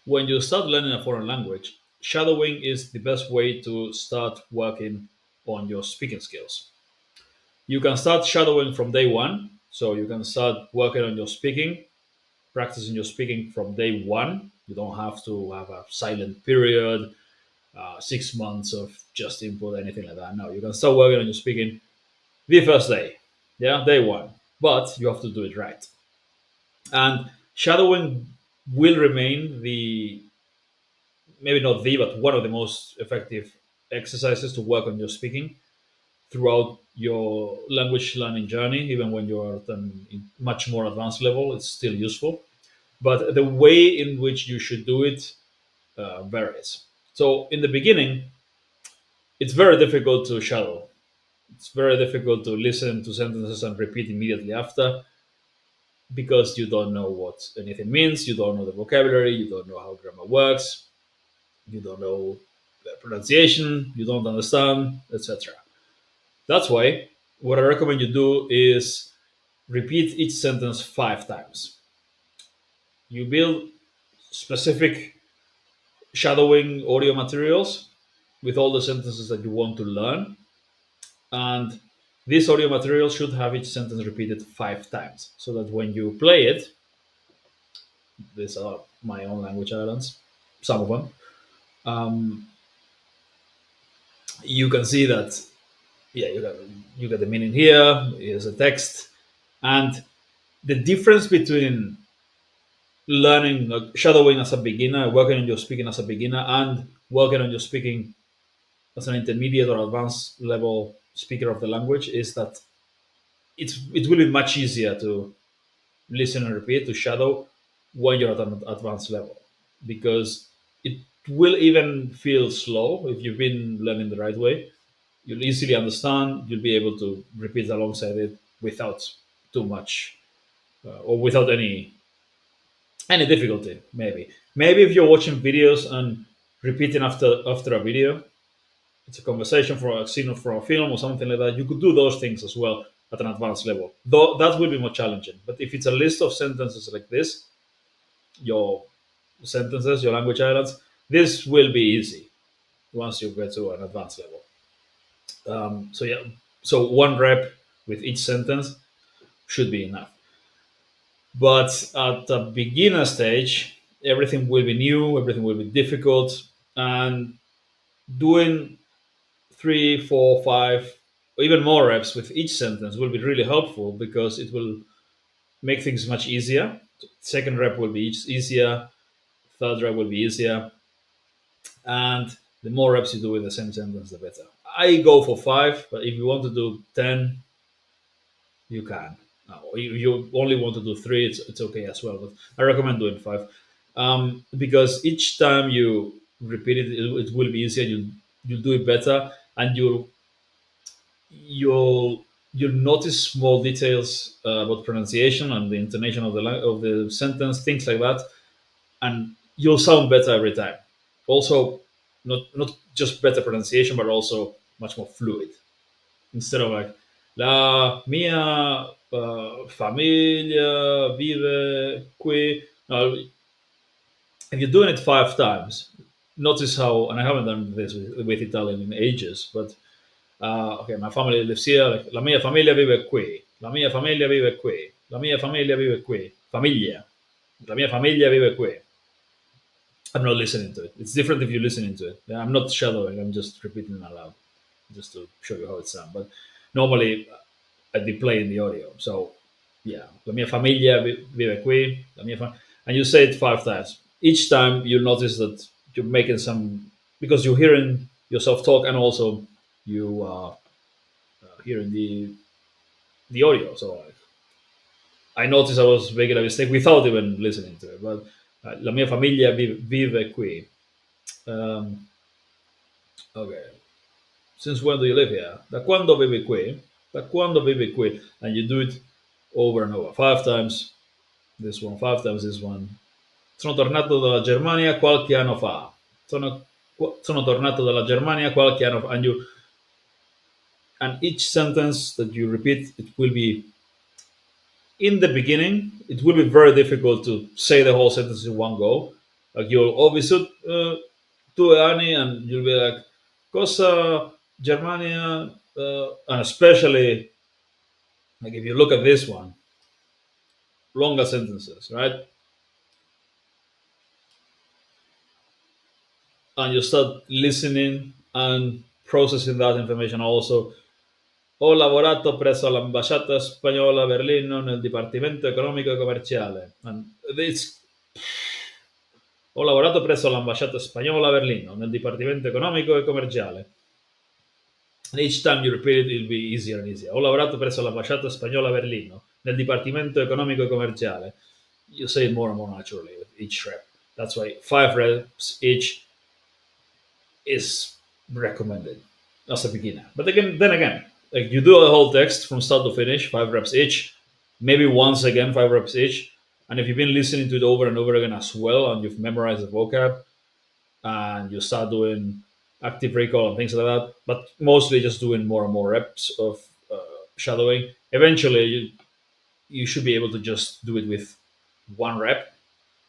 When you start learning a foreign language, shadowing is the best way to start working on your speaking skills. You can start shadowing from day one, so you can start working on your speaking, practicing your speaking from day one. You don't have to have a silent period, 6 months of just input, anything like that. No, you can start working on your speaking the first day, yeah, day one. But you have to do it right. And shadowing will remain the, maybe not the, but one of the most effective exercises to work on your speaking throughout your language learning journey. Even when you are at a much more advanced level, it's still useful. But the way in which you should do it varies. So in the beginning, it's very difficult to shadow. It's very difficult to listen to sentences and repeat immediately after, because you don't know what anything means, you don't know the vocabulary, you don't know how grammar works, you don't know the pronunciation, you don't understand, etc. That's why what I recommend you do is repeat each sentence 5 times. You build specific shadowing audio materials with all the sentences that you want to learn, and this audio material should have each sentence repeated 5 times, so that when you play it, these are my own language islands, some of them, um, you can see that, yeah, you got the meaning here. Here's a text, and the difference between learning, shadowing as a beginner, working on your speaking as a beginner, and working on your speaking as an intermediate or advanced level speaker of the language is that it will be much easier to listen and repeat, to shadow, when you're at an advanced level, because it will even feel slow if you've been learning the right way. You'll easily understand. You'll be able to repeat alongside it without too much, or without any difficulty. Maybe if you're watching videos and repeating after a video, it's a conversation for a scene from a film or something like that. You could do those things as well at an advanced level. Though that will be more challenging. But if it's a list of sentences like this, your sentences, your language islands, this will be easy once you get to an advanced level. So yeah, so one rep with each sentence should be enough. But at the beginner stage, everything will be new, everything will be difficult, and doing three, four, five, or even more reps with each sentence will be really helpful, because it will make things much easier. Second rep will be easier, third rep will be easier, and the more reps you do with the same sentence, the better. I go for 5, but if you want to do 10, you can. You only want to do 3, it's okay as well. But I recommend doing 5, because each time you repeat it, it will be easier. You'll do it better, and you'll notice small details about pronunciation and the intonation of of the sentence, things like that, and you'll sound better every time. Also, not just better pronunciation, but also much more fluid. Instead of like la mia famiglia vive qui. Now, if you're doing it 5 times, notice how, and I haven't done this with Italian in ages, but okay, my family lives here. Like, la mia famiglia vive qui. La mia famiglia vive qui. La mia famiglia vive qui. Famiglia. La mia famiglia vive qui. I'm not listening to it. It's different if you're listening to it. I'm not shadowing. I'm just repeating it aloud, just to show you how it sounds. But normally, I'd be playing the audio. So, yeah, la mia famiglia vive qui. La mia and you say it 5 times. Each time you'll notice that you're making some, because you're hearing yourself talk, and also you are hearing the audio. So I noticed I was making a mistake without even listening to it. But la mia famiglia vive qui. Um, okay. Since when do you live here? Da quando vivi qui? Da quando vivi qui? And you do it over and over. 5 times this one, 5 times this one. Sono tornato dalla Germania qualche anno fa. Sono tornato dalla Germania qualche anno fa. And each sentence that you repeat, it will be, in the beginning, it will be very difficult to say the whole sentence in one go. Like you'll always to Ani and you'll be like, Cosa Germania, and especially like if you look at this one, longer sentences, right? And you start listening and processing that information also. Ho lavorato presso l'ambasciata spagnola a Berlino nel Dipartimento Economico e Commerciale. And it's, ho lavorato presso l'ambasciata spagnola a Berlino nel Dipartimento Economico e Commerciale. And each time you repeat it, it'll be easier and easier. Ho lavorato presso l'ambasciata spagnola a Berlino nel Dipartimento Economico e Commerciale. You say it more and more naturally with each rep. That's why 5 reps each is recommended as a beginner. But again, then again, like you do a whole text from start to finish, 5 reps each, maybe once again, 5 reps each. And if you've been listening to it over and over again as well, and you've memorized the vocab, and you start doing active recall and things like that, but mostly just doing more and more reps of shadowing, eventually you should be able to just do it with 1 rep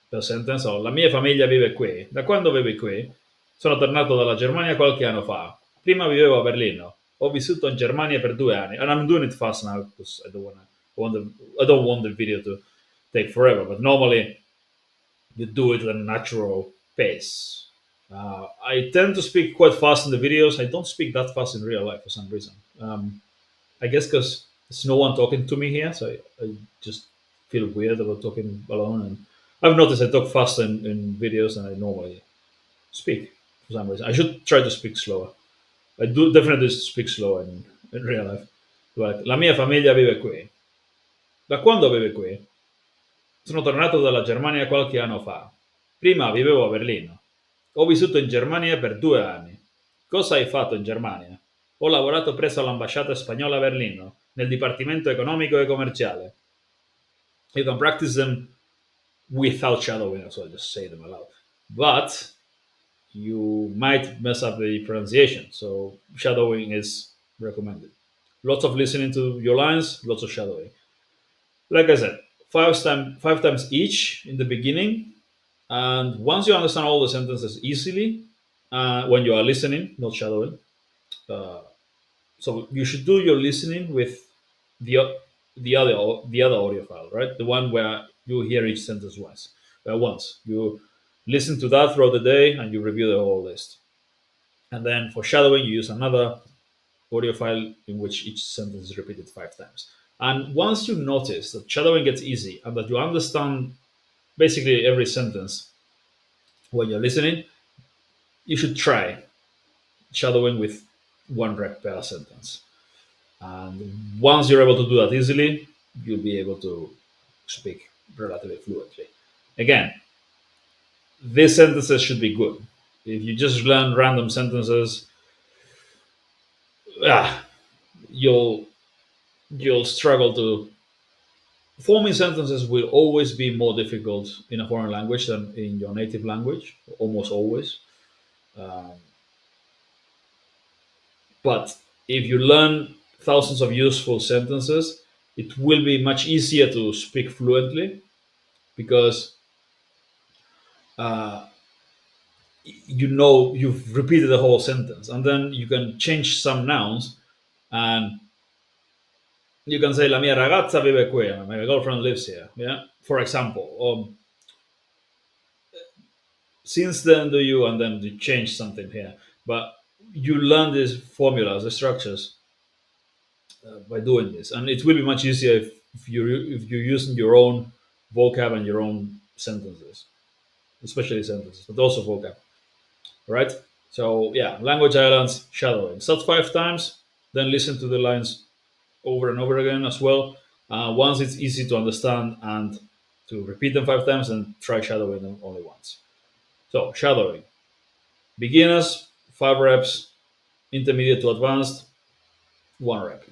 per sentence. So, la mia famiglia vive qui. Da quando vivi qui? Sono tornato dalla Germania qualche anno fa. Prima vivevo a Berlino. Ho vissuto in Germania per 2 anni. And I'm doing it fast now because I don't want the video to take forever. But normally you do it at a natural pace. I tend to speak quite fast in the videos. I don't speak that fast in real life for some reason. I guess because there's no one talking to me here, so I just feel weird about talking alone. And I've noticed I talk faster in videos than I normally speak for some reason. I should try to speak slower. I do definitely speak slower in real life. Like, la mia famiglia vive qui. Da quando vive qui? Sono tornato dalla Germania qualche anno fa. Prima vivevo a Berlino. Ho vissuto in Germania per 2 anni. Cosa hai fatto in Germania? Ho lavorato presso l'ambasciata spagnola a Berlino, nel Dipartimento Economico e Commerciale. You can practice them without shadowing as well, just say them aloud. But you might mess up the pronunciation, so shadowing is recommended. Lots of listening to your lines, lots of shadowing. Like I said, 5 times each in the beginning, and once you understand all the sentences easily, when you are listening, not shadowing, uh, so you should do your listening with the the other audio file, right? The one where you hear each sentence once. Once you listen to that throughout the day, and you review the whole list. And then for shadowing, you use another audio file in which each sentence is repeated 5 times. And once you notice that shadowing gets easy and that you understand basically every sentence when you're listening, you should try shadowing with 1 rep per sentence. And once you're able to do that easily, you'll be able to speak relatively fluently. Again, these sentences should be good. If you just learn random sentences, ah, you'll you'll struggle to. Forming sentences will always be more difficult in a foreign language than in your native language, almost always. Um, but if you learn thousands of useful sentences, it will be much easier to speak fluently because uh, you know you've repeated the whole sentence, and then you can change some nouns, and you can say la mia ragazza vive qui, my girlfriend lives here. Yeah, for example. Since then do you, and then you change something here, but you learn these formulas, the structures, by doing this, and it will be much easier if you're using your own vocab and your own sentences, especially sentences, but also vocab, right? So yeah, language islands, shadowing. Start 5 times, then listen to the lines over and over again as well. Once it's easy to understand and to repeat them 5 times, and try shadowing them only once. So shadowing, beginners, 5 reps, intermediate to advanced, 1 rep.